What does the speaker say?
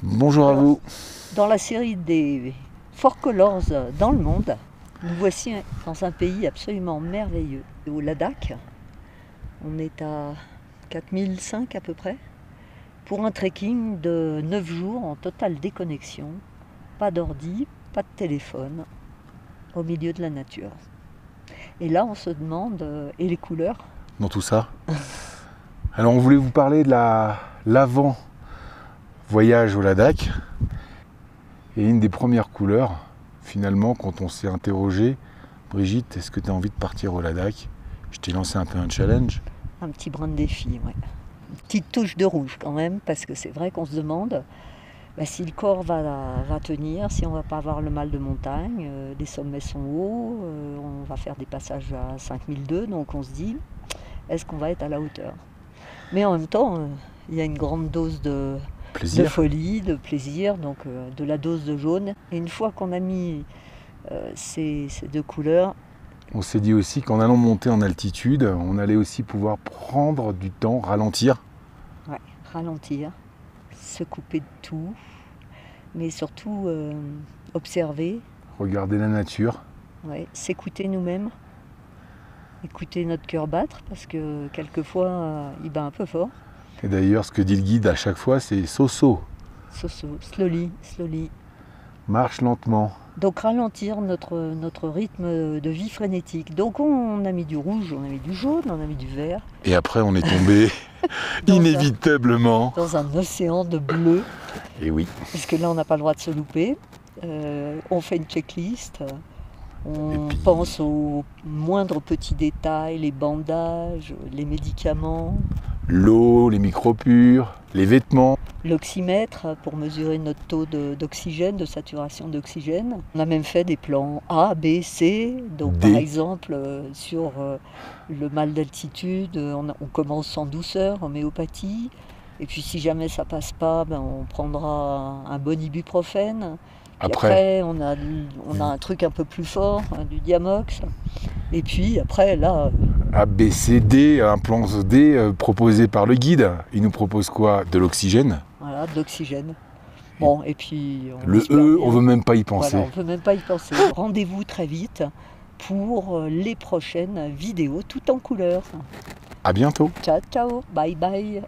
Bonjour à vous. Dans la série des Four Colors dans le monde, nous voici dans un pays absolument merveilleux, au Ladakh. On est à 4005 à peu près, pour un trekking de 9 jours en totale déconnexion, pas d'ordi, pas de téléphone, au milieu de la nature. Et là on se demande, et les couleurs? Dans tout ça. Alors on voulait vous parler de l'avant voyage au Ladakh. Et une des premières couleurs, finalement, quand on s'est interrogé, Brigitte, est-ce que tu as envie de partir au Ladakh? Je t'ai lancé un peu un challenge. Un petit brin de défi, oui. Une petite touche de rouge quand même, parce que c'est vrai qu'on se demande si le corps va tenir, si on ne va pas avoir le mal de montagne. Les sommets sont hauts, on va faire des passages à 5002, donc on se dit, est-ce qu'on va être à la hauteur? Mais en même temps, il y a une grande dose de folie, de plaisir, donc de la dose de jaune. Et une fois qu'on a mis ces deux couleurs, on s'est dit aussi qu'en allant monter en altitude, on allait aussi pouvoir prendre du temps, ralentir. Ouais, ralentir, se couper de tout, mais surtout observer. Regarder la nature. Ouais, s'écouter nous-mêmes, écouter notre cœur battre, parce que quelquefois il bat un peu fort. Et d'ailleurs, ce que dit le guide à chaque fois, c'est so-so. So-so, slowly, slowly. Marche lentement. Donc ralentir notre rythme de vie frénétique. Donc on a mis du rouge, on a mis du jaune, on a mis du vert. Et après on est tombé inévitablement dans un océan de bleu. Et oui. Parce que là on n'a pas le droit de se louper. On fait une checklist. On pense aux moindres petits détails, les bandages, les médicaments. L'eau, les micropures, les vêtements. L'oxymètre pour mesurer notre taux d'oxygène, de saturation d'oxygène. On a même fait des plans A, B, C. Donc D. par exemple, sur le mal d'altitude, on commence en douceur, homéopathie. Et puis si jamais ça passe pas, on prendra un bon ibuprofène. Après, on a un truc un peu plus fort, du Diamox. Et puis après, là... A, B, C, D, un plan D proposé par le guide. Il nous propose quoi? De l'oxygène. Voilà, de l'oxygène. Bon, et puis... Le E, on ne veut même pas y penser. Voilà, on ne veut même pas y penser. Rendez-vous très vite pour les prochaines vidéos, tout en couleur. À bientôt. Ciao, ciao, bye bye.